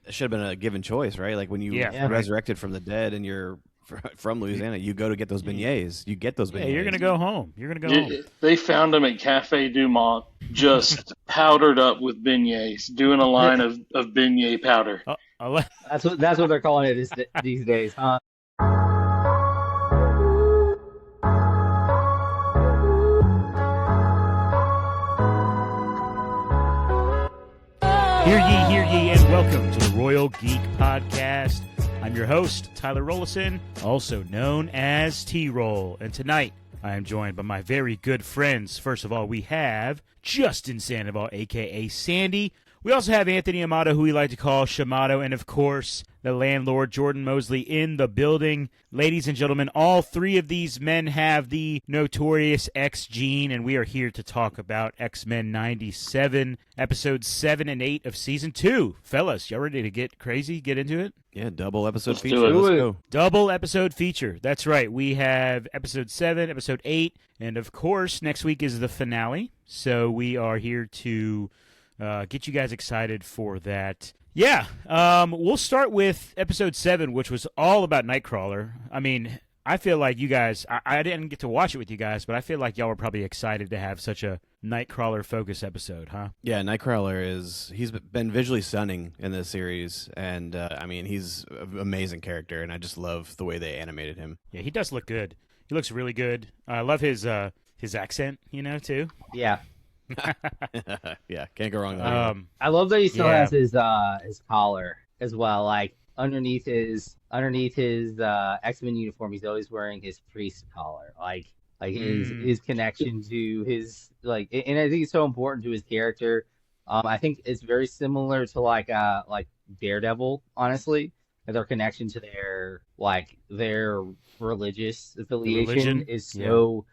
It should have been a given choice, right? Like when you resurrected from the dead and you're from Louisiana, you go to get those beignets. You get those beignets. Yeah, you're gonna go home. Home. They found him at Cafe Dumont, just powdered up with beignets, doing a line of beignet powder. That's what they're calling it these days, huh? Hear ye, and welcome to the Royal Geek Podcast. I'm your host, Tyler Rollason, also known as T-Roll, and tonight I am joined by my very good friends. First of all, we have Justin Sandoval, a.k.a. Sandy. We also have Anthony Amado, who we like to call Shamato, and of course, the landlord, Jordan Moseley, in the building. Ladies and gentlemen, all three of these men have the notorious X gene, and we are here to talk about X-Men 97, episodes 7 and 8 of Season 2. Fellas, y'all ready to get crazy, get into it? Yeah, double episode Let's feature. do it. Let's go. Double episode feature. That's right. We have episode 7, episode 8, and of course, next week is the finale. So we are here to get you guys excited for that. Yeah, we'll start with episode 7, which was all about Nightcrawler. I mean, I feel like you guys, I didn't get to watch it with you guys, but I feel like y'all were probably excited to have such a Nightcrawler focus episode, huh? Yeah, Nightcrawler he's been visually stunning in this series, and I mean, he's an amazing character, and I just love the way they animated him. Yeah, he does look good. He looks really good. I love his accent, too. Yeah. Yeah, can't go wrong there. I love that he still has his collar as well. Like underneath his X-Men uniform, he's always wearing his priest collar. Like his connection to his and I think it's so important to his character. I think it's very similar to like Daredevil, honestly. Their connection to their religious affiliation is so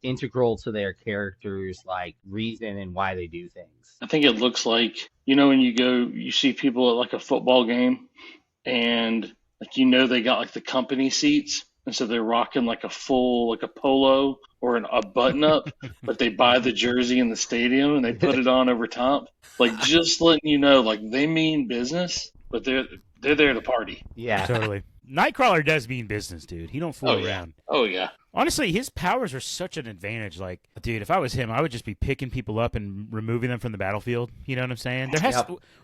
integral to their characters' reason and why they do things. I think it looks like, when you see people at a football game and they got the company seats, and so they're rocking a full a polo or a button up, but they buy the jersey in the stadium and they put it on over top. Just letting you know, they mean business, but they're there to party. Yeah. Totally. Nightcrawler does mean business, dude. He don't fool around. Oh, yeah. Honestly, his powers are such an advantage. Dude, if I was him, I would just be picking people up and removing them from the battlefield. You know what I'm saying?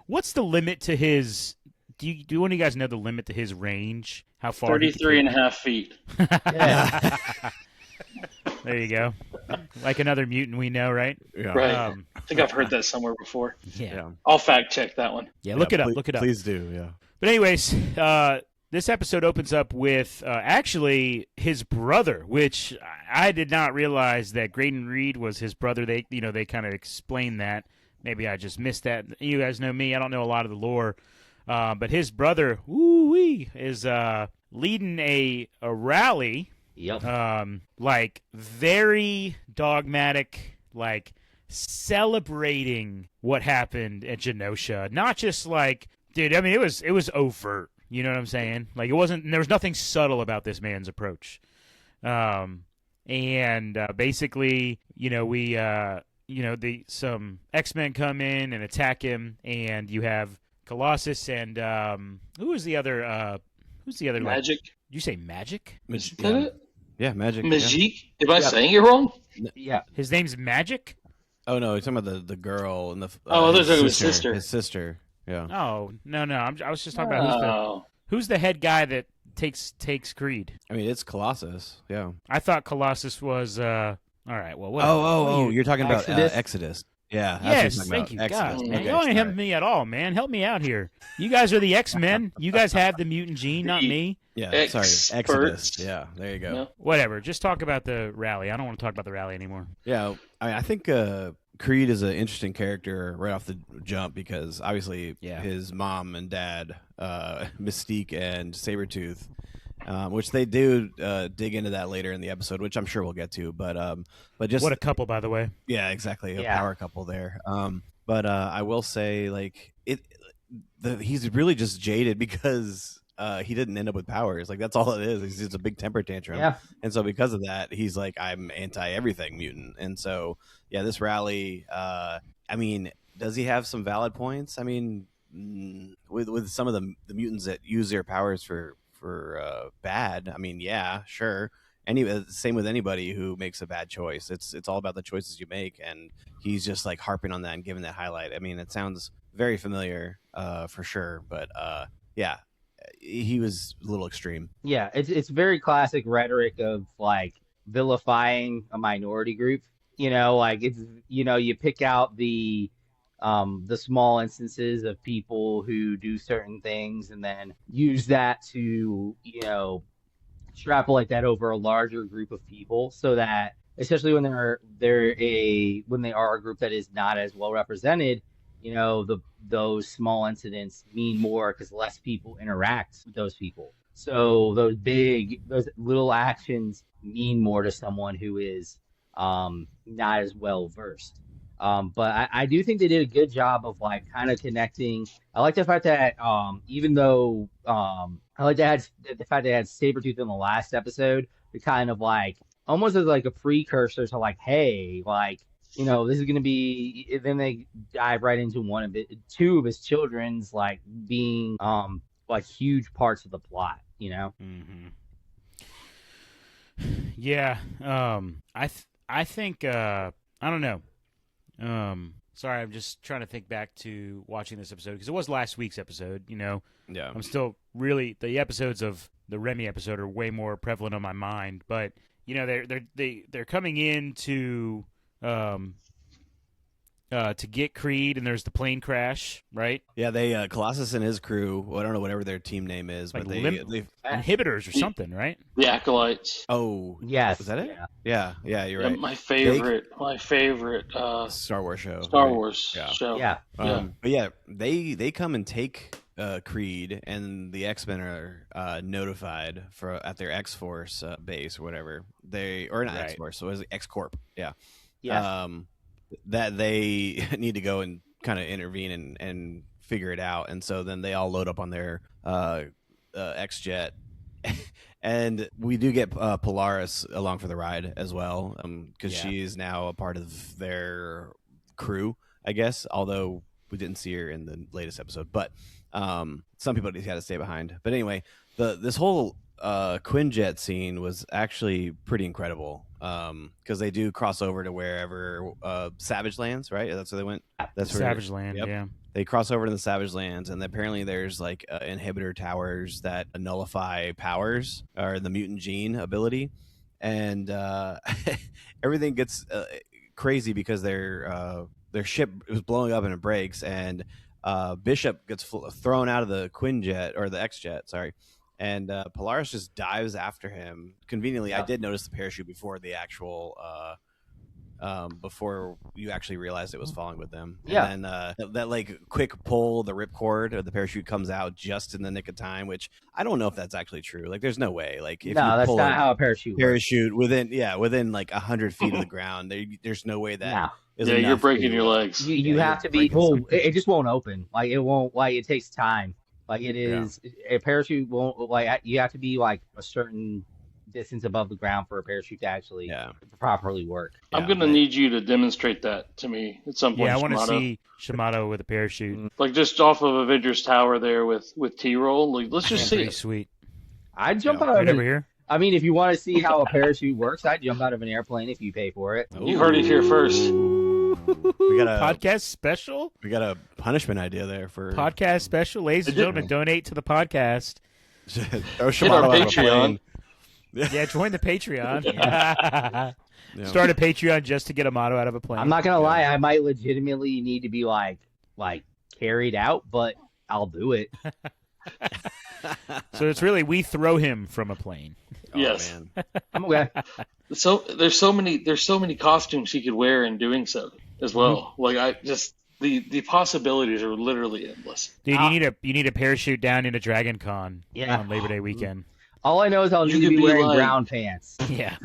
What's the limit to his... Do one of you guys know the limit to his range? How far? 33 and a half feet. Yeah. There you go. Like another mutant we know, right? Yeah. Right. I think I've heard that somewhere before. Yeah. I'll fact check that one. Yeah, look it up. Look it up. Please do, yeah. But anyways, this episode opens up with actually his brother, which I did not realize that Graydon Reed was his brother. They kind of explained that. Maybe I just missed that. You guys know me. I don't know a lot of the lore. But his brother, is leading a rally. Yep. Very dogmatic, celebrating what happened at Genosha. Not just dude, I mean, it was overt. You know what I'm saying? There was nothing subtle about this man's approach. Basically, some X-Men come in and attack him, and you have Colossus and who's the other? Magic. Did you say Magic? Is that it? Yeah, Magic. Magique? Am I saying it wrong? Yeah. His name's Magic? Oh, no, he's talking about the girl and the... I was talking about his sister. His sister, yeah. Oh, no. I was just talking about who's the head guy that takes Creed. I mean, it's Colossus, yeah. I thought Colossus was... all right, well, what? You're talking about Exodus. Yeah. Yes, thank you. God, man, you don't help me at all, man. Help me out here. You guys are the X-Men. You guys have the mutant gene, not me. Yeah, sorry. Exodus. Yeah, there you go. No. Whatever. Just talk about the rally. I don't want to talk about the rally anymore. Yeah, I think Creed is an interesting character right off the jump because obviously his mom and dad, Mystique and Sabretooth, which they do dig into that later in the episode, which I'm sure we'll get to. But just what a couple, by the way. Yeah, exactly, a power couple there. But I will say, he's really just jaded because he didn't end up with powers. That's all it is. He's just a big temper tantrum. Yeah. And so because of that, he's like, I'm anti everything mutant. And so this rally. I mean, does he have some valid points? I mean, with some of the mutants that use their powers for bad. I mean, yeah, sure. Same with anybody who makes a bad choice. It's all about the choices you make, and he's just like harping on that and giving that highlight. I mean, it sounds very familiar, for sure, but yeah, he was a little extreme. Yeah, it's very classic rhetoric of like vilifying a minority group. Like it's you pick out the small instances of people who do certain things and then use that to extrapolate that over a larger group of people, so that especially when when they are a group that is not as well represented, those small incidents mean more because less people interact with those people. So those little actions mean more to someone who is not as well versed. But I do think they did a good job of like kind of connecting. I like the fact that even though I like the fact they had Sabretooth in the last episode, to kind of like almost as like a precursor to like, hey, like, this is going to be, then they dive right into two of his children's like being like huge parts of the plot, Mm-hmm. Yeah. I think I don't know. Sorry, I'm just trying to think back to watching this episode because it was last week's episode. Yeah. I'm still really the episodes of the Remy episode are way more prevalent on my mind, but they're coming in to get Creed, and there's the plane crash, right? Yeah, they Colossus and his crew. Well, I don't know whatever their team name is, like but they inhibitors or something, right? The Acolytes. Oh, yes, was that it? Yeah, you're right. My favorite Star Wars show. Star Wars show. Yeah. But yeah, they come and take Creed, and the X-Men are notified at their X-Force base or whatever. X-Force, so it was X-Corp. Yeah. Yeah. That they need to go and kind of intervene and figure it out. And so then they all load up on their X-Jet. And we do get Polaris along for the ride as well, because she is now a part of their crew, I guess, although we didn't see her in the latest episode. But some people just got to stay behind. But anyway, this whole Quinjet scene was actually pretty incredible, because they do cross over to wherever Savage Lands, right? That's where they went. That's where Savage Land. Yep. Yeah. They cross over to the Savage Lands, and apparently there's like inhibitor towers that nullify powers or the mutant gene ability, and everything gets crazy because their ship was blowing up and it breaks, and Bishop gets thrown out of the Quinjet or the X-Jet, sorry. And Polaris just dives after him. Conveniently, I did notice the parachute before the actual, before you actually realized it was falling with them. Yeah. And then that like quick pull, the ripcord of the parachute comes out just in the nick of time, which I don't know if that's actually true. Like, there's no way. Like, if no, you that's pull not how a parachute works. within like 100 feet of the ground, there's no way that. No. You're breaking your legs. You have to be. Well, it just won't open. Like, it won't. Like, it takes time. Like, it is a parachute won't, like, you have to be like a certain distance above the ground for a parachute to actually properly work. I'm gonna need you to demonstrate that to me at some point. Yeah, I want to see Shamato with a parachute, like just off of Avengers Tower there with T-roll. Like, let's just see it. Sweet. I'd jump out of over here. I mean, if you want to see how a parachute works, I'd jump out of an airplane if you pay for it. You heard it here first. We got a podcast special. We got a punishment idea there for podcast special. Ladies and gentlemen, donate to the podcast. Hit our Patreon. Yeah, join the Patreon. Start a Patreon just to get Amado out of a plane. I'm not gonna lie, I might legitimately need to be like carried out, but I'll do it. So it's really we throw him from a plane. Yes. Man. I'm okay. So there's so many costumes he could wear in doing so as well. Like, I just the possibilities are literally endless. Dude, you need a parachute down into Dragon Con on Labor Day weekend. All I know is I'll need to be wearing brown pants. Yeah.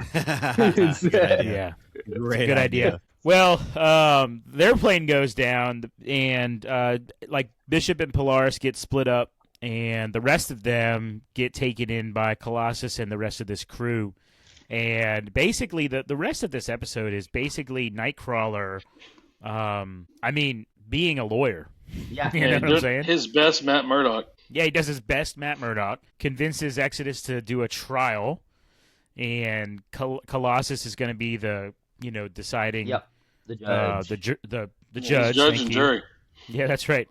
Good idea. Yeah. Great good idea. Well, their plane goes down, and like Bishop and Polaris get split up, and the rest of them get taken in by Colossus and the rest of this crew. And basically, the rest of this episode is basically Nightcrawler, being a lawyer, Yeah. You know what I'm saying? His best Matt Murdock. Yeah, he does his best Matt Murdock, convinces Exodus to do a trial, and Colossus is going to be the, deciding. Yep. The judge. The judge. Judge and jury. Yeah, that's right.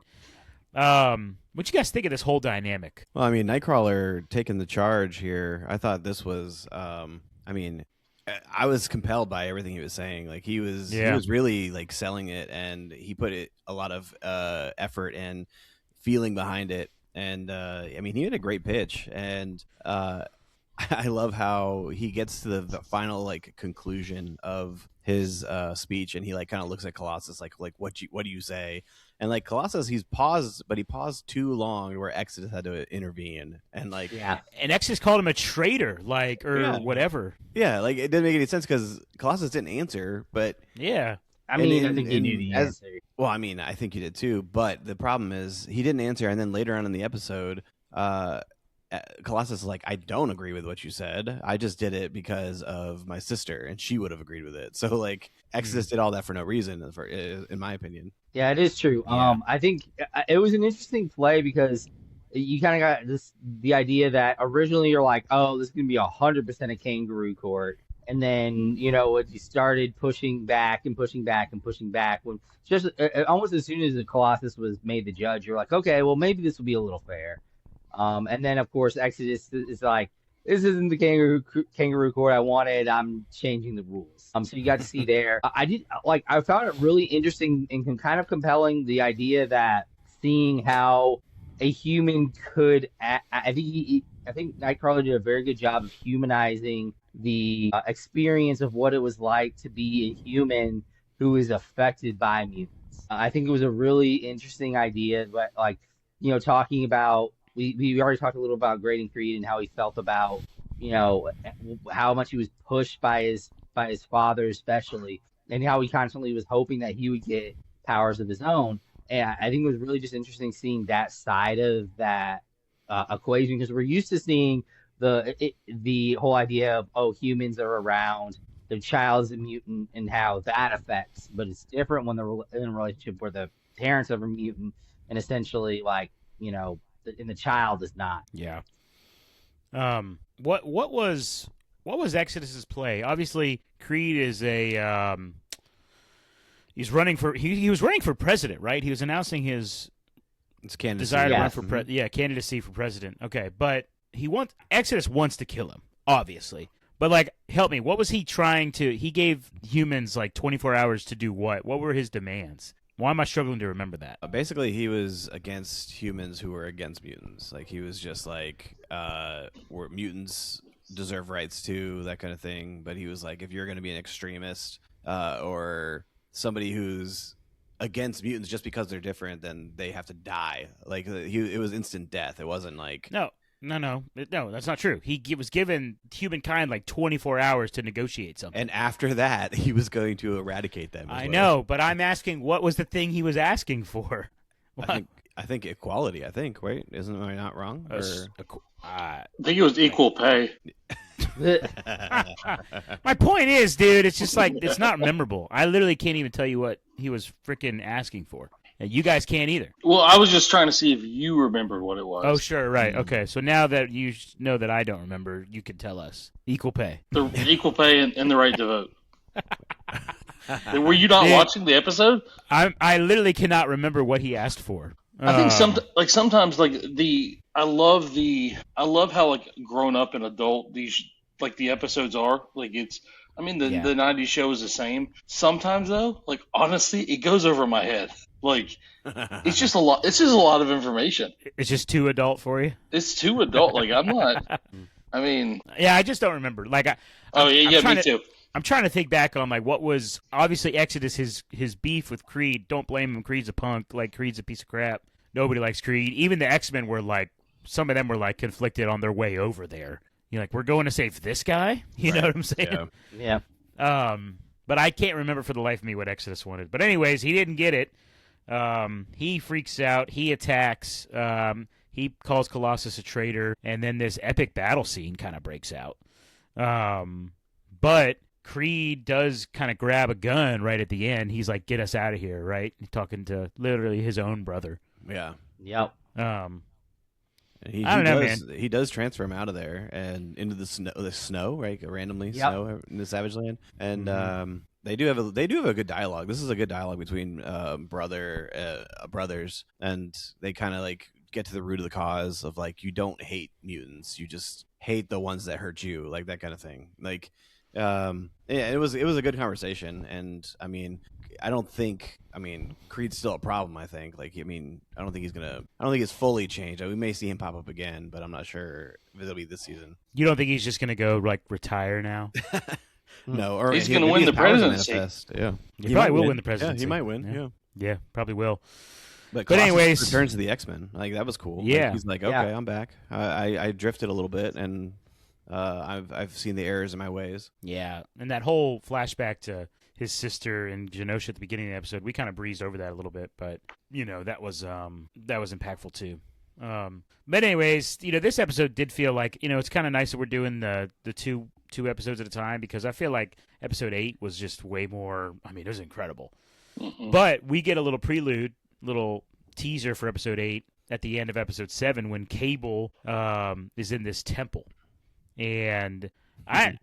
What you guys think of this whole dynamic? Well, I mean, Nightcrawler taking the charge here. I thought this was. I was compelled by everything he was saying. Like he was really like selling it, and he put a lot of effort and feeling behind it. And I mean, he had a great pitch, and I love how he gets to the final like conclusion of his speech, and he like kind of looks at Colossus like what do you say? And like Colossus, he's paused, but he paused too long where Exodus had to intervene, and like and Exodus called him a traitor, whatever. Yeah, like it didn't make any sense because Colossus didn't answer, but I mean, I think you knew the answer. Well, I mean, I think you did too, but the problem is he didn't answer, and then later on in the episode, Colossus is like, I don't agree with what you said. I just did it because of my sister, and she would have agreed with it. So, like, Exodus did all that for no reason, in my opinion. Yeah, it is true. Yeah. I think it was an interesting play because you kind of got the idea that originally you're like, oh, this is going to be 100% a kangaroo court. And then, when you started pushing back and pushing back and pushing back, when just almost as soon as the Colossus was made the judge, you're like, okay, well, maybe this will be a little fair. And then, of course, Exodus is like, this isn't the kangaroo court I wanted. I'm changing the rules. So you got to see there. I found it really interesting and kind of compelling, the idea that seeing how a human could act. I think Nightcrawler did a very good job of humanizing the experience of what it was like to be a human who is affected by mutants. I think it was a really interesting idea, but talking about. We already talked a little about Graydon Creed and how he felt about, how much he was pushed by his father especially, and how he constantly was hoping that he would get powers of his own. And I think it was really just interesting seeing that side of that equation, because we're used to seeing the whole idea of, oh, humans are around, the child's a mutant, and how that affects. But it's different when they're in a relationship where the parents are a mutant and essentially and the child is not. Yeah. What was Exodus's play? Obviously, Creed is he's running for he was running for president, right? He was announcing his desire to run for candidacy for president. Okay, but Exodus wants to kill him, obviously. But help me, what was he trying to? He gave humans 24 hours to do what? What were his demands? Why am I struggling to remember that? Basically, he was against humans who were against mutants. He was just mutants deserve rights too, that kind of thing. But he was like, if you're going to be an extremist or somebody who's against mutants just because they're different, then they have to die. It was instant death. It wasn't No, that's not true. He was given humankind 24 hours to negotiate something. And after that, he was going to eradicate them. I know, but I'm asking, what was the thing he was asking for? I think equality, right? Isn't I not wrong? I think it was equal pay. My point is, dude, it's just it's not memorable. I literally can't even tell you what he was freaking asking for. And you guys can't either. Well, I was just trying to see if you remembered what it was. Oh, sure, right. Okay, so now that you know that I don't remember, you can tell us. Equal pay. The equal pay and the right to vote. Were you not watching the episode? I literally cannot remember what he asked for. I think sometimes I love how grown up and adult these the episodes are. The 90s show is the same. Sometimes though, honestly, it goes over my head. It's just a lot. It's just a lot of information. It's just too adult for you. It's too adult. I'm not. I mean, yeah, I just don't remember. Me too. I'm trying to think back on what was obviously Exodus his beef with Creed. Don't blame him. Creed's a punk. Creed's a piece of crap. Nobody likes Creed. Even the X-Men were some of them were conflicted on their way over there. You're we're going to save this guy. You know what I'm saying? Yeah. But I can't remember for the life of me what Exodus wanted. But anyways, he didn't get it. He freaks out. He attacks. He calls Colossus a traitor, and then this epic battle scene kind of breaks out. But Creed does kind of grab a gun right at the end. He's like, "Get us out of here!" Right? Talking to literally his own brother. Yeah. Yep. He I don't know, does, man. He does transfer him out of there and into the snow, right? Randomly snow in the Savage Land, and they do have a good dialogue. This is a good dialogue between brothers, and they kind of like get to the root of the cause of like, you don't hate mutants, you just hate the ones that hurt you, like that kind of thing. Like, yeah, it was a good conversation, and I mean, Creed's still a problem. I think, like, I don't think it's fully changed. We may see him pop up again, but I'm not sure if it'll be this season. You don't think he's just gonna go like retire now? No, or he's going to win the presidency. Yeah, He probably will win the presidency. Yeah, he might win. Yeah, probably will. But But anyways, returns to the X-Men. Like, that was cool. Yeah. Like, he's like, okay, I'm back. I drifted a little bit, and I've seen the errors in my ways. Yeah, and that whole flashback to his sister and Genosha at the beginning of the episode, we kind of breezed over that a little bit, but that was impactful too. But anyways, this episode did feel like it's kind of nice that we're doing the two episodes at a time, because I feel like episode 8 was just way more. I mean, it was incredible. Mm-hmm. But we get a little prelude, little teaser for episode 8 at the end of episode 7 when Cable is in this temple, and I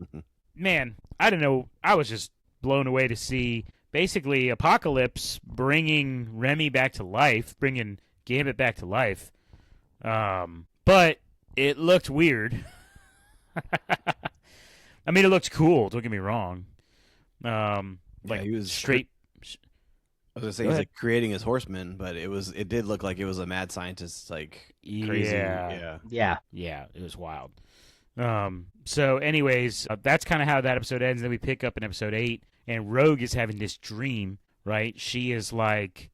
don't know, I was just blown away to see basically Apocalypse bringing Remy back to life, bringing Gambit back to life. But it looked weird. I mean, it looked cool. Don't get me wrong. He was straight. I was gonna say he's like creating his horsemen, but it did look like it was a mad scientist, like crazy. Yeah, it was wild. So anyways, that's kind of how that episode ends. And then we pick up in episode 8, and Rogue is having this dream, right? She is like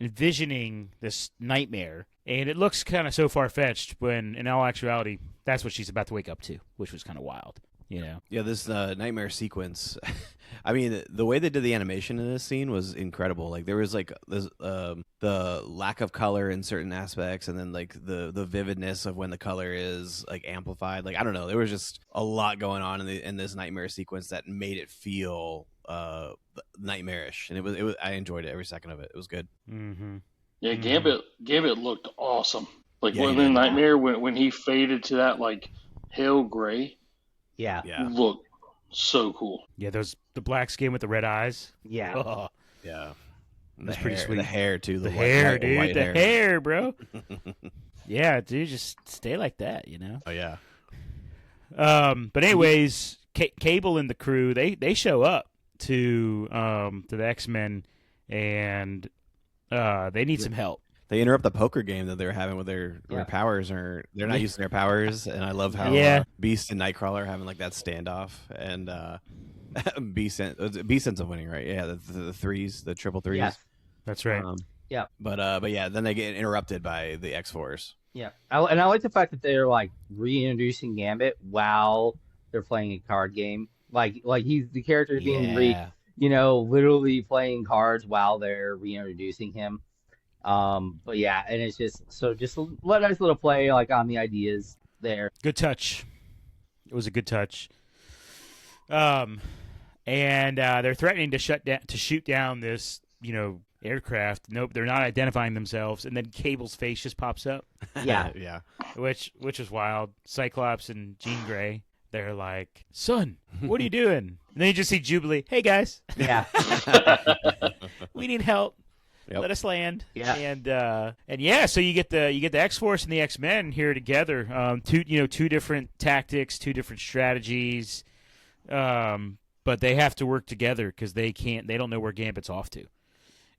envisioning this nightmare, and it looks kind of so far-fetched when in all actuality that's what she's about to wake up to, which was kind of wild. Yeah, this nightmare sequence. I mean, the way they did the animation in this scene was incredible. Like, there was like this, the lack of color in certain aspects, and then like the vividness of when the color is like amplified. Like, I don't know, there was just a lot going on in this nightmare sequence that made it feel nightmarish, and it was I enjoyed it every second of it. It was good. Mm-hmm. Yeah, Gambit looked awesome. Like, when the Nightmare, when he faded to that like pale gray. Yeah. Look so cool. Yeah, the black skin with the red eyes. Yeah. Oh, Yeah. that's pretty sweet. The hair too. The white, hair, dude. white The hair. hair, bro. Yeah, dude, just stay like that, Oh yeah. But anyways, Cable and the crew, they show up to the X-Men, and they need some help. They interrupt the poker game that they're having with their powers, or they're not using their powers. And I love how Beast and Nightcrawler are having like that standoff, and Beast ends up winning, right? Yeah, the threes, the triple threes. Yeah. That's right. But yeah, then they get interrupted by the X-Force. Yeah, and I like the fact that they're like reintroducing Gambit while they're playing a card game. Like he's the character being literally playing cards while they're reintroducing him. But yeah, and it's just a nice little play like on the ideas there. Good touch. It was a good touch. And they're threatening to shoot down this, aircraft. Nope, they're not identifying themselves, and then Cable's face just pops up. Yeah. Yeah. Which is wild. Cyclops and Jean Grey, they're like, "Son, what are you doing?" And then you just see Jubilee. "Hey guys, Yeah. we need help. Yep. Let us land." Yeah. And yeah, so you get the X-Force and the X-Men here together. Two different tactics, two different strategies. But they have to work together because they don't know where Gambit's off to.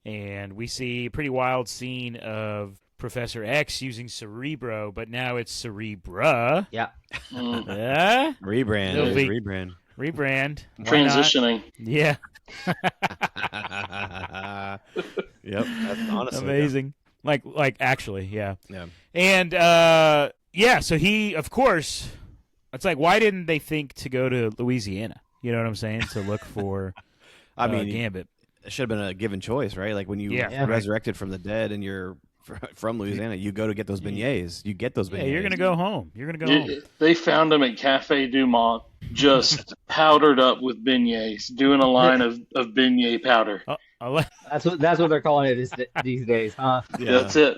And we see a pretty wild scene of Professor X using Cerebro, but now it's Cerebra. Yeah. Rebrand. Rebrand. Why Transitioning. not? Yeah. Yep. That's honestly Amazing. Like actually, yeah. Yeah. And so he, of course, it's like, why didn't they think to go to Louisiana? You know what I'm saying? To look for I mean, Gambit. it should have been a given choice, right? Like when you resurrected from the dead and you're from Louisiana. You go to get those beignets. You get those beignets. Yeah, you're gonna go home. They found him at Cafe Dumont, just powdered up with beignets, doing a line of beignet powder. That's what they're calling it these days, huh? Yeah. That's it.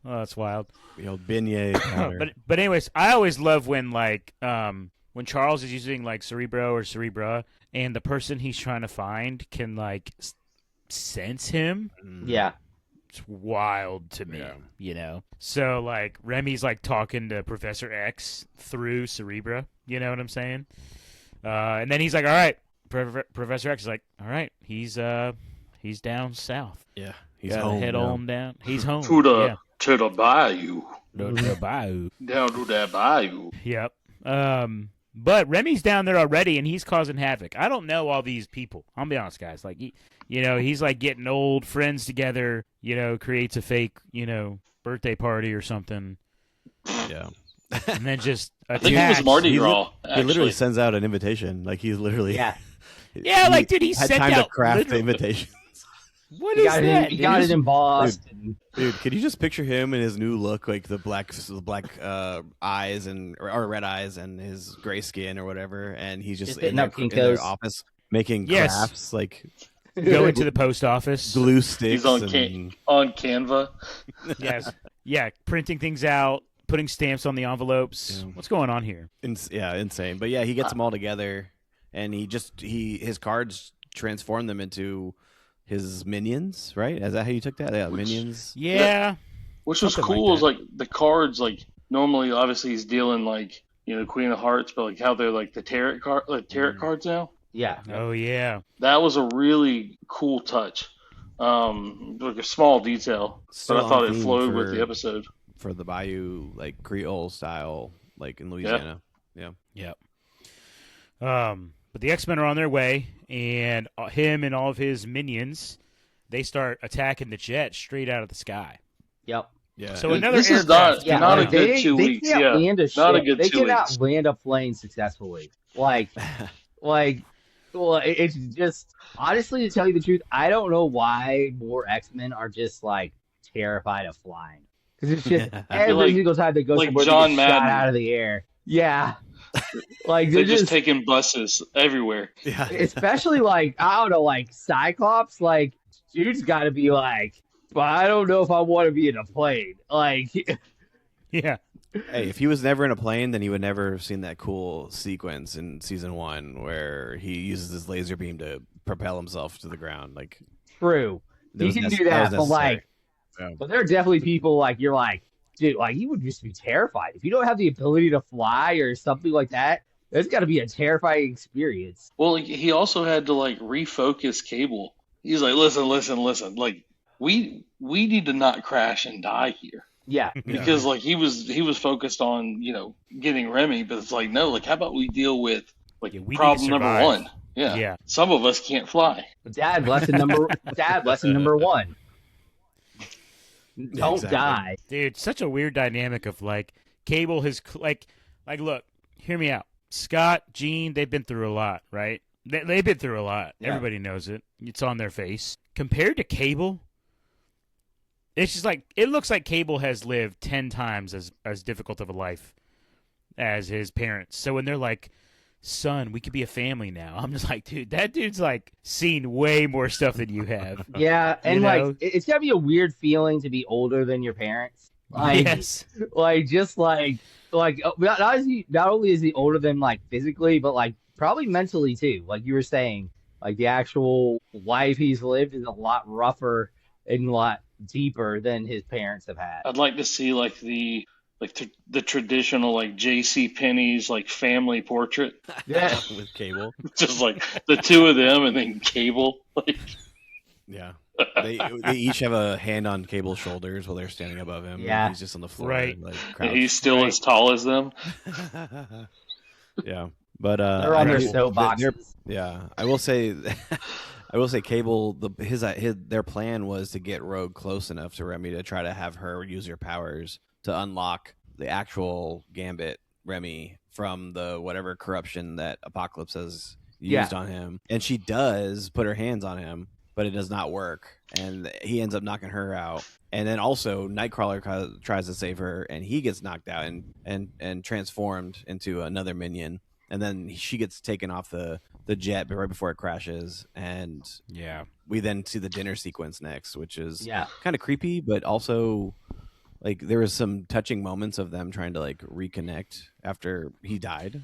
Oh, that's wild. The old beignet powder. But anyways, I always love when when Charles is using like Cerebro or Cerebra, and the person he's trying to find can like sense him. Yeah. It's wild to me, So, like, Remy's, like, talking to Professor X through Cerebra, you know what I'm saying? And then he's like, all right, Professor X is like, all right, he's down south. Yeah, he's gotta home head now. on down. He's home. To the bayou. To the bayou. Down to that bayou. Yep. But Remy's down there already, and he's causing havoc. I don't know all these people. I'll be honest, guys. Like, he's like getting old friends together, creates a fake, birthday party or something. Yeah. And then just I think it was Mardi Gras. He literally sends out an invitation. Like, he's literally... Yeah. Yeah, like, dude, he had sent time out... to craft the invitation. What is that? He got it embossed. Dude, could you just picture him in his new look, like the black eyes or red eyes and his gray skin or whatever, and he's just in their office making crafts, like going to the post office, glue sticks. He's on Canva. Yes, yeah, printing things out, putting stamps on the envelopes. Yeah. What's going on here? Insane. But yeah, he gets them all together, and his cards transform them into his minions, right? Is that how you took that? Yeah, minions. Yeah. Which was cool is like the cards, like normally, obviously he's dealing like Queen of Hearts, but like how they're like the tarot cards now. Yeah. Oh yeah. That was a really cool touch, like a small detail, but I thought it flowed with the episode for the Bayou like Creole style, like in Louisiana. Yeah. Yep. But the X-Men are on their way, and him and all of his minions, they start attacking the jet straight out of the sky. Yep. Yeah. So another this is not a good 2 weeks. They can't land a ship. Not a good 2 weeks. They cannot land a plane successfully. Well, it's just, honestly, to tell you the truth, I don't know why more X-Men are just, like, terrified of flying. Because it's just, every single time they go somewhere, they get shot out of the air. Yeah. Like, they're just taking buses everywhere. Yeah. Especially, like, I don't know, like, Cyclops, like, dude's got to be like, well, I don't know if I want to be in a plane. Like, yeah. Hey, if he was never in a plane, then he would never have seen that cool sequence in season 1 where he uses his laser beam to propel himself to the ground. Like, true, he can do that, but like, but there are definitely people like you're like, dude, like you would just be terrified if you don't have the ability to fly or something like that. That's got to be a terrifying experience. Well, he also had to like refocus Cable. He's like, listen, like we need to not crash and die here. Yeah. Because like he was focused on, getting Remy, but it's like, no, like how about we deal with like problem number 1? Yeah. Some of us can't fly. Dad, lesson number 1. Don't die. Dude, such a weird dynamic of like Cable has like look, hear me out. Scott, Jean, they've been through a lot, right? They've been through a lot. Yeah. Everybody knows it. It's on their face. Compared to Cable, it's just like it looks like Cable has lived 10 times as difficult of a life as his parents. So when they're like, son, we could be a family now, I'm just like, dude, that dude's like seen way more stuff than you have. Yeah, and like it's gotta be a weird feeling to be older than your parents. Like, yes. Like just like not only is he older than like physically, but like probably mentally too. Like you were saying, like the actual life he's lived is a lot rougher and a lot deeper than his parents have had. I'd like to see like the traditional like J.C. Penney's like family portrait. Yeah, with Cable. Just like the two of them and then Cable. Like, yeah, they each have a hand on Cable's shoulders while they're standing above him. Yeah, he's just on the floor. Right, like, he's still as tall as them. Yeah, but they're on their soapboxes. Yeah, I will say. Cable. Their plan was to get Rogue close enough to Remy to try to have her use her powers to unlock the actual Gambit Remy from the whatever corruption that Apocalypse has used on him. And she does put her hands on him, but it does not work, and he ends up knocking her out. And then also Nightcrawler tries to save her, and he gets knocked out and transformed into another minion. And then she gets taken off the jet right before it crashes. And we then see the dinner sequence next, which is kind of creepy, but also like there was some touching moments of them trying to like reconnect after he died.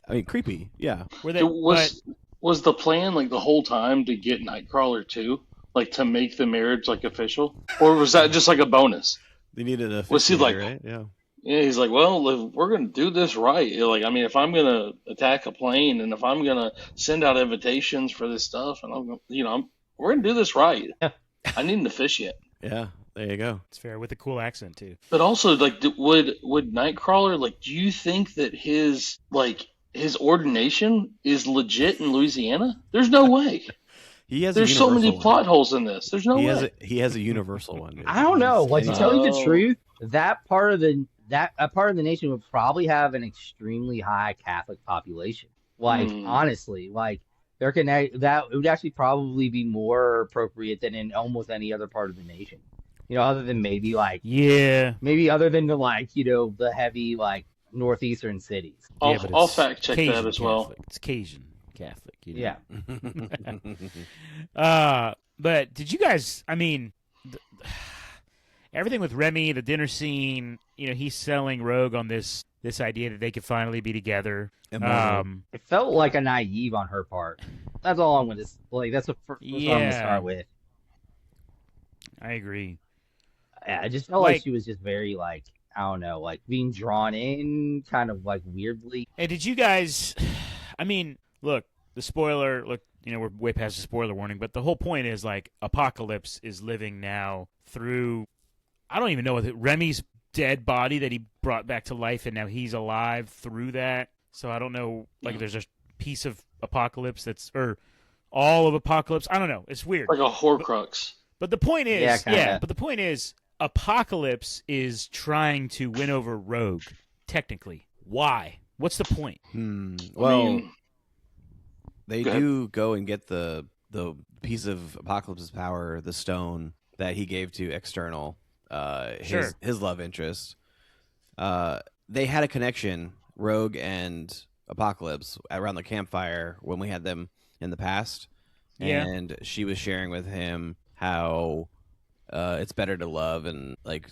I mean, creepy, yeah. Was the plan like the whole time to get Nightcrawler too? Like to make the marriage like official, or was that just like a bonus? They needed a. Was he like, right? Yeah, he's like, well, if we're gonna do this right. Like, I mean, if I'm gonna attack a plane and if I'm gonna send out invitations for this stuff, and we're gonna do this right. I need an officiant. Yeah, there you go. It's fair with a cool accent too. But also, like, would Nightcrawler like? Do you think that his ordination is legit in Louisiana? There's no way. There's so many plot holes in this. There's no way. He has a universal one. Dude. I don't know. Like, to tell you the truth, that part of the nation would probably have an extremely high Catholic population. Like, honestly, like that would actually probably be more appropriate than in almost any other part of the nation. Other than maybe other than the heavy like northeastern cities. I'll fact check Cajun that as well. Catholic. It's Cajun Catholic. Yeah. But did you guys? I mean, everything with Remy, the dinner scene. He's selling Rogue on this idea that they could finally be together. It felt like a naive on her part. That's all I'm going to like. That's what I'm going to start with. I agree. Yeah, I just felt like she was just very like, I don't know, like being drawn in kind of like weirdly. Hey, did you guys? I mean, look, the spoiler. Look, we're way past the spoiler warning, but the whole point is like Apocalypse is living now through. I don't even know Remy's dead body that he brought back to life, and now he's alive through that. So I don't know. Like, there's a piece of Apocalypse or all of Apocalypse. I don't know. It's weird. Like a Horcrux. But the point is, but the point is, Apocalypse is trying to win over Rogue. Technically, why? What's the point? Well, they do go and get the piece of Apocalypse's power, the stone that he gave to External, his love interest. They had a connection, Rogue and Apocalypse, around the campfire when we had them in the past. Yeah. And she was sharing with him how it's better to love and like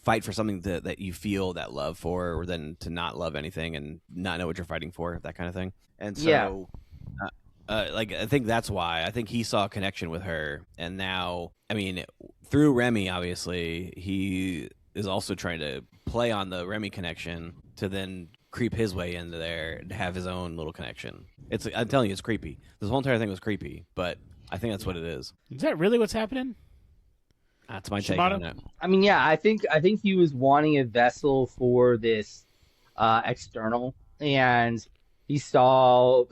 fight for something that you feel that love for, than to not love anything and not know what you're fighting for, that kind of thing. And so, I think that's why. I think he saw a connection with her, and now, I mean, through Remy, obviously, he is also trying to play on the Remy connection to then creep his way into there and have his own little connection. I'm telling you, it's creepy. This whole entire thing was creepy, but I think that's what it is. Is that really what's happening? That's my take Shamato? on it. I mean, yeah, I think he was wanting a vessel for this External, and he saw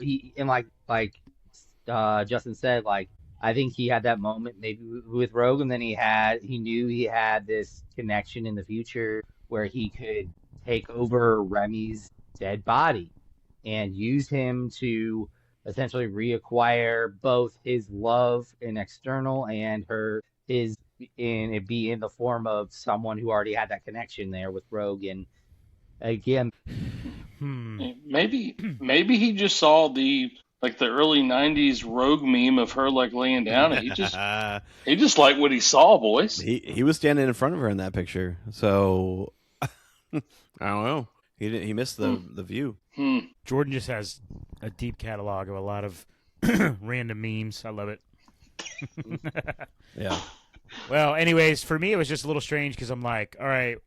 Justin said, like, I think he had that moment maybe with Rogue, and then he knew he had this connection in the future where he could take over Remy's dead body and use him to essentially reacquire both his love in External and it be in the form of someone who already had that connection there with Rogue. And again, maybe he just saw the early '90s Rogue meme of her like laying down, and he just liked what he saw, boys. He was standing in front of her in that picture, so I don't know. He missed the view. Jordan just has a deep catalog of a lot of random memes. I love it. Yeah. Well, anyways, for me, it was just a little strange because I'm like, all right,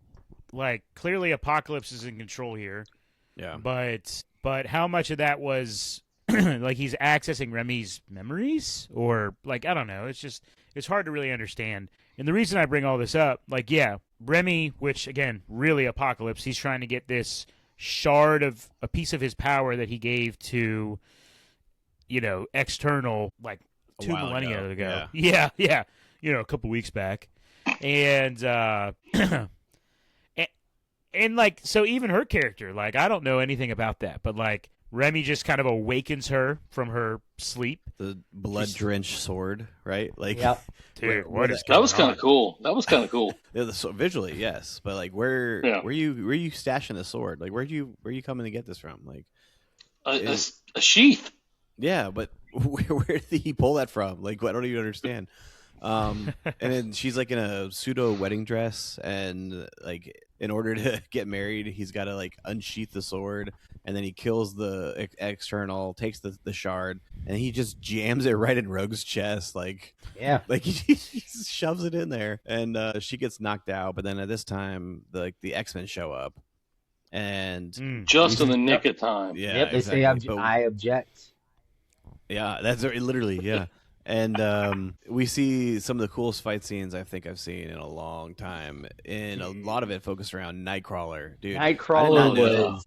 like clearly Apocalypse is in control here. Yeah. But how much of that was like he's accessing Remy's memories, or like, I don't know. It's hard to really understand. And the reason I bring all this up, like, yeah, Remy, which again, really Apocalypse, he's trying to get this shard of a piece of his power that he gave to, External, like 2 millennia ago. Yeah. A couple weeks back. And and like, so even her character, like, I don't know anything about that, but like Remy just kind of awakens her from her sleep. The blood-drenched sword, right? Like, Yep. Dude, that was kind of cool. That was kind of cool. Yeah, visually, yes, but like, where you stashing the sword? Like, where you coming to get this from? Like, a sheath. Yeah, but where did he pull that from? Like, I don't even understand. And then she's like in a pseudo wedding dress, and like in order to get married, he's got to like unsheath the sword, and then he kills the external, takes the shard, and he just jams it right in Rogue's chest, like he shoves it in there, and she gets knocked out. But then at this time, the X-Men show up, and just in the nick of time. Yeah, yep. They exactly. say I object. Yeah, that's literally yeah. And we see some of the coolest fight scenes I think I've seen in a long time, and a lot of it focused around Nightcrawler. Dude, Nightcrawler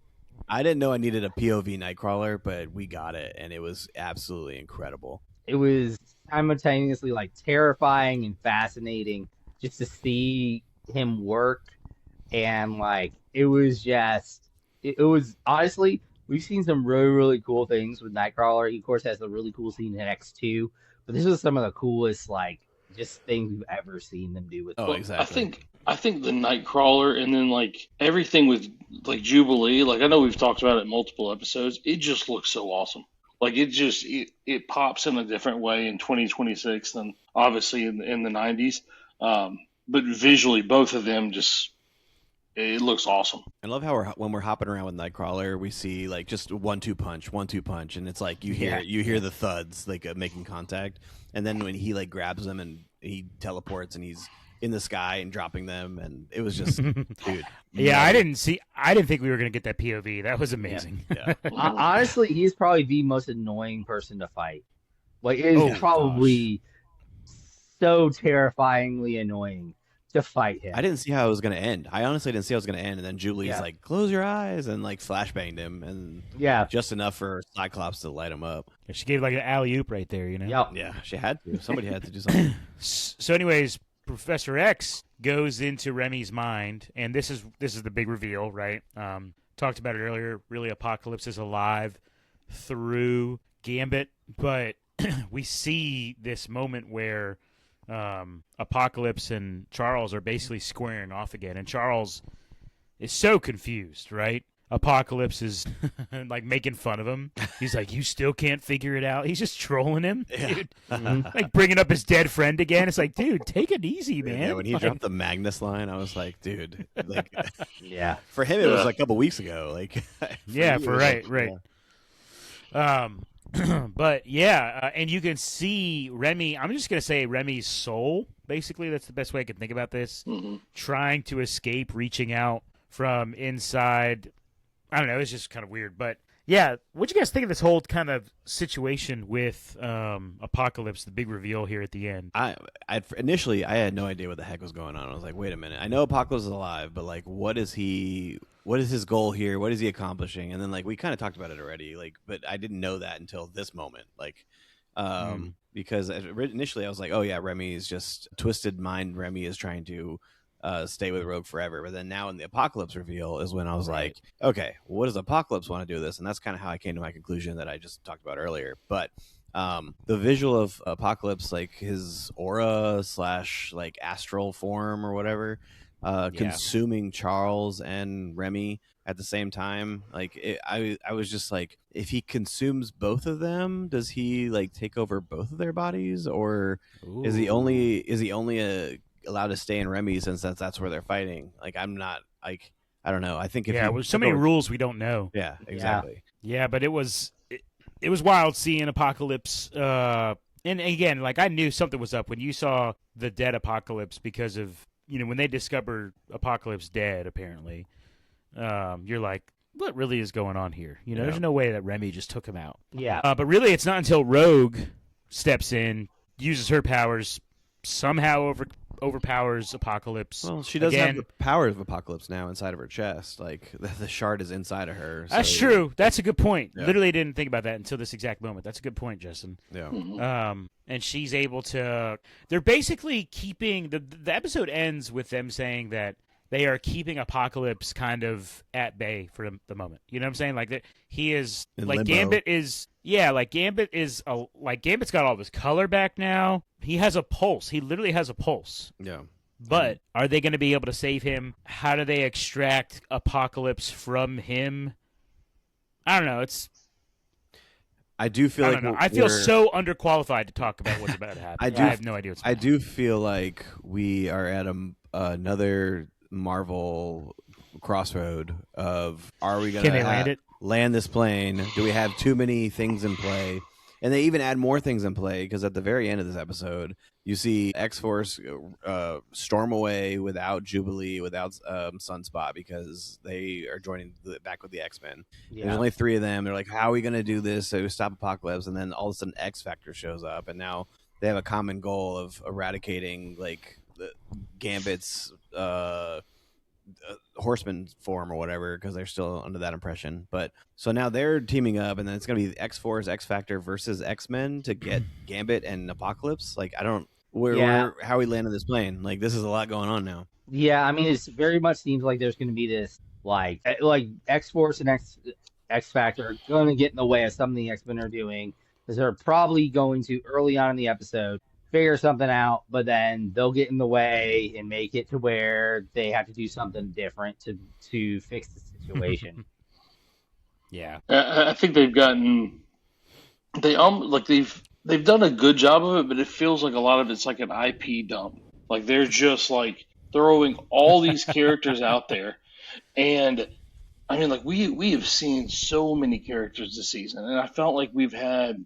I didn't know I needed a POV Nightcrawler, but we got it, and it was absolutely incredible. It was simultaneously like terrifying and fascinating just to see him work, and like it was honestly, we've seen some really, really cool things with Nightcrawler. He, of course, has a really cool scene in X2, but this was some of the coolest, like, just things we've ever seen them do with. Oh, exactly. I think the Nightcrawler, and then like everything with like Jubilee, like I know we've talked about it in multiple episodes. It just looks so awesome. Like it pops in a different way in 2026 than obviously in the 90s. But visually, both of them it looks awesome. I love how when we're hopping around with Nightcrawler, we see like just 1-2 punch, and it's like you hear the thuds like making contact, and then when he like grabs them and he teleports and he's in the sky and dropping them, and it was just dude. Yeah, I didn't think we were gonna get that POV. That was amazing. Yeah. Honestly, he's probably the most annoying person to fight. Like it is probably so terrifyingly annoying to fight him. I didn't see how it was going to end. I honestly didn't see how it was going to end. And then Julie's like, close your eyes, and like flashbanged him. And just enough for Cyclops to light him up. She gave like an alley-oop right there, you know? Yep. Yeah, she had to. Somebody had to do something. So anyways, Professor X goes into Remy's mind, and this is the big reveal, right? Talked about it earlier. Really, Apocalypse is alive through Gambit. But we see this moment where Apocalypse and Charles are basically squaring off again, and Charles is so confused, right? Apocalypse is like making fun of him. He's like, "You still can't figure it out." He's just trolling him, dude. Like bringing up his dead friend again. It's like, dude, take it easy, man. Yeah, when he dropped the Magnus line, I was like, dude, like, yeah. For him, it was like a couple weeks ago. Like, right. But yeah, and you can see Remy. I'm just gonna say Remy's soul. Basically, that's the best way I can think about this. Trying to escape, reaching out from inside. I don't know. It's just kind of weird, but yeah. What you guys think of this whole kind of situation with Apocalypse? The big reveal here at the end. Initially, I had no idea what the heck was going on. I was like, wait a minute. I know Apocalypse is alive, but like, what is his goal here? What is he accomplishing? And then like we kind of talked about it already, like, but I didn't know that until this moment, like, because initially I was like, oh yeah, Remy is just twisted mind. Remy is trying to stay with Rogue forever. But then now in the Apocalypse reveal is when I was like, okay, what does Apocalypse want to do with this? And that's kind of how I came to my conclusion that I just talked about earlier. But the visual of Apocalypse, like his aura / like astral form or whatever, consuming Charles and Remy at the same time, like I was just like, if he consumes both of them, does he like take over both of their bodies, or is he only allowed to stay in Remy since that's where they're fighting? Like, I'm not like, I don't know. I think if there's so many rules we don't know. Yeah, exactly. Yeah, but it was wild seeing Apocalypse. And again, like I knew something was up when you saw the dead Apocalypse, because of, you know, when they discovered Apocalypse dead, apparently, you're like, what really is going on here? You know, there's no way that Remy just took him out. Yeah. But really, it's not until Rogue steps in, uses her powers, somehow overpowers Apocalypse. Well, she does have the power of Apocalypse now inside of her chest. Like, the shard is inside of her. So, that's true. That's a good point. Yeah. Literally didn't think about that until this exact moment. That's a good point, Justin. Yeah. And she's able to... They're basically keeping... The episode ends with them saying that they are keeping Apocalypse kind of at bay for the moment. You know what I'm saying? Like that he is In like limbo. Gambit's got all of his color back now. He has a pulse. He literally has a pulse. Yeah. But are they going to be able to save him? How do they extract Apocalypse from him? I don't know. I do feel like I feel so underqualified to talk about what's about to happen. I have no idea what's about I do feel like we are at another Marvel crossroad of, are we going to land this plane? Do we have too many things in play? And they even add more things in play, because at the very end of this episode, you see X-Force storm away without Jubilee, without Sunspot, because they are joining back with the X-Men. Yeah. There's only 3 of them. They're like, how are we going to do this to stop Apocalypse? And then all of a sudden X-Factor shows up, and now they have a common goal of eradicating like Gambit's horseman form or whatever, because they're still under that impression. But so now they're teaming up, and then it's going to be X-Force, X-Factor versus X-Men to get Gambit and Apocalypse. Like, I don't how we landed this plane. Like, this is a lot going on now. Yeah, I mean, it very much seems like there's going to be this like X-Force and X-Factor are going to get in the way of something the X-Men are doing, because they're probably going to, early on in the episode, figure something out, but then they'll get in the way and make it to where they have to do something different to fix the situation. Yeah, I think they've done a good job of it, but it feels like a lot of it's like an IP dump. Like they're just like throwing all these characters out there, and I mean, like we have seen so many characters this season, and I felt like we've had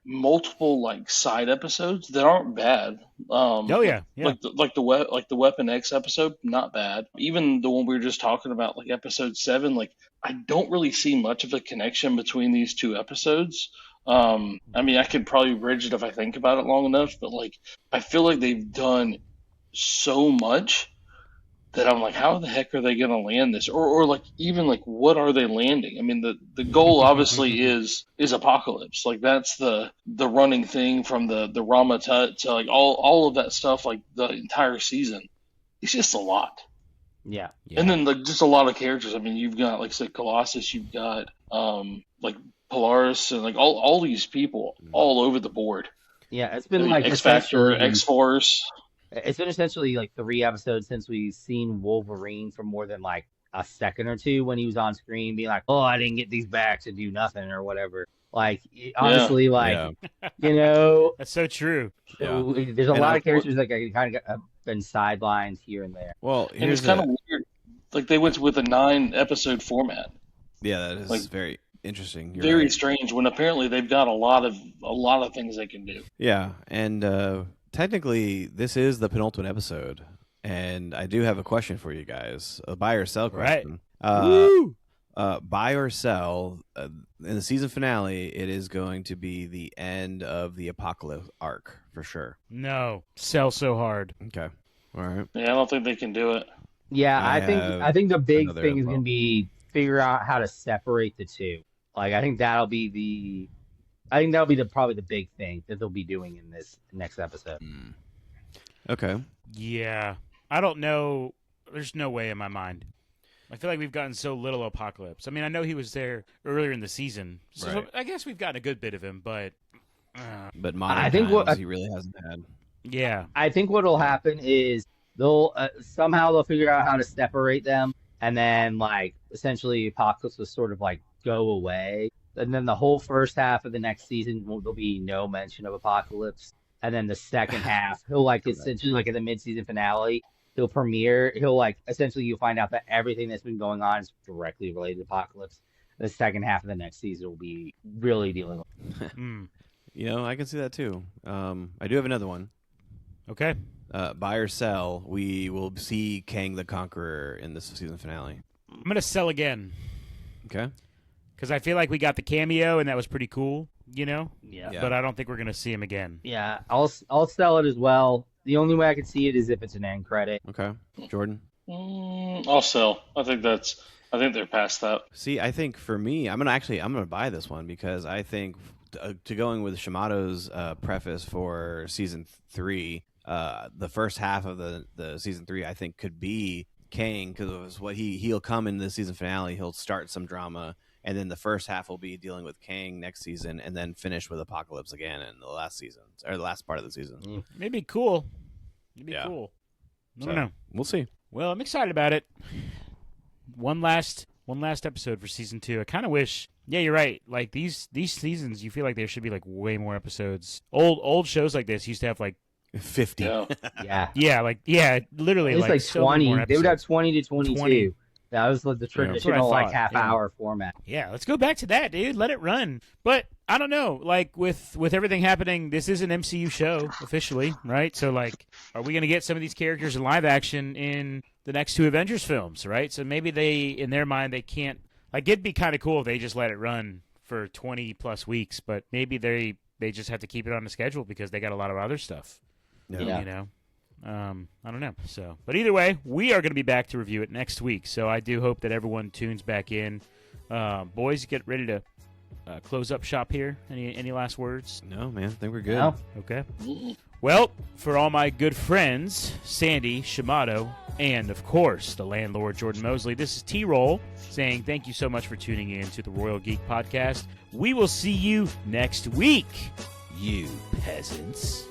multiple like side episodes that aren't bad. Yeah. Like the Weapon X episode, not bad. Even the one we were just talking about, like episode 7, like I don't really see much of a connection between these 2 episodes. I mean, I could probably bridge it if I think about it long enough, but like I feel like they've done so much that I'm like, how the heck are they going to land this? Or like, even like, what are they landing? I mean, the goal obviously is Apocalypse. Like that's the running thing from the Rama Tut to like all of that stuff, like the entire season. It's just a lot. Yeah. And then like just a lot of characters. I mean, you've got like say Colossus, you've got like Polaris, and like all these people all over the board. Yeah, it's been like X-Factor, X-Force. It's been essentially like 3 episodes since we've seen Wolverine for more than like a second or 2 when he was on screen being like, oh, I didn't get these back to do nothing or whatever. Like, honestly, you know. That's so true. There's a lot of characters that kind of have been sidelined here and there. Well, and it's kind of weird. Like, they went with a 9-episode format. Yeah, that is like, very interesting. You're very strange, when apparently they've got a lot of things they can do. Yeah, and technically, this is the penultimate episode, and I do have a question for you guys. A buy or sell question. Right. Buy or sell, in the season finale, it is going to be the end of the Apocalypse arc, for sure. No. Sell so hard. Okay. All right. Yeah, I don't think they can do it. Yeah, I think the big thing is going to be figure out how to separate the 2. Like, I think that'll be probably the big thing that they'll be doing in this next episode. Okay. Yeah. I don't know. There's no way in my mind. I feel like we've gotten so little Apocalypse. I mean, I know he was there earlier in the season, so right. I guess we've gotten a good bit of him, but modern times, he really hasn't had. Yeah. I think what'll happen is they'll figure out how to separate them, and then like essentially Apocalypse will sort of like go away. And then the whole first half of the next season, there'll be no mention of Apocalypse. And then the second half, he'll like essentially like in the mid-season finale, he'll like essentially you'll find out that everything that's been going on is directly related to Apocalypse. The second half of the next season will be really dealing with it. You know, I can see that too. I do have another one. Okay. Buy or sell, we will see Kang the Conqueror in this season finale. I'm going to sell again. Okay. Because I feel like we got the cameo, and that was pretty cool, you know? Yeah. But I don't think we're going to see him again. Yeah, I'll sell it as well. The only way I could see it is if it's an end credit. Okay. Jordan? I'll sell. I think they're past that. See, I think for me, I'm gonna buy this one, because I think to going with Shamato's preface for season 3, the first half of the season 3, I think could be Kang, because what he'll come in the season finale, he'll start some drama, and then the first half will be dealing with Kang next season, and then finish with Apocalypse again in the last season or the last part of the season. Maybe cool. Maybe cool. I don't know. We'll see. Well, I'm excited about it. One last episode for season 2. I kind of wish. Yeah, you're right. Like these seasons, you feel like there should be like way more episodes. Old shows like this used to have like 50. Literally. It was like so 20. They would have 20 to 22. 20. That was the traditional like half-hour format. Yeah, let's go back to that, dude. Let it run. But I don't know. Like with everything happening, this is an MCU show officially, right? So like, are we going to get some of these characters in live action in the next 2 Avengers films, right? So maybe they, in their mind, they can't. Like it'd be kind of cool if they just let it run for 20 plus weeks, but maybe they just have to keep it on the schedule because they got a lot of other stuff. Yeah. You know. I don't know. So, but either way, we are going to be back to review it next week. So I do hope that everyone tunes back in. Boys, get ready to close up shop here. Any last words? No, man. I think we're good. No. Okay. Well, for all my good friends, Sandy, Shamato, and of course the landlord Jordan Moseley, this is T-Roll saying thank you so much for tuning in to the Royal Geek Podcast. We will see you next week, you peasants.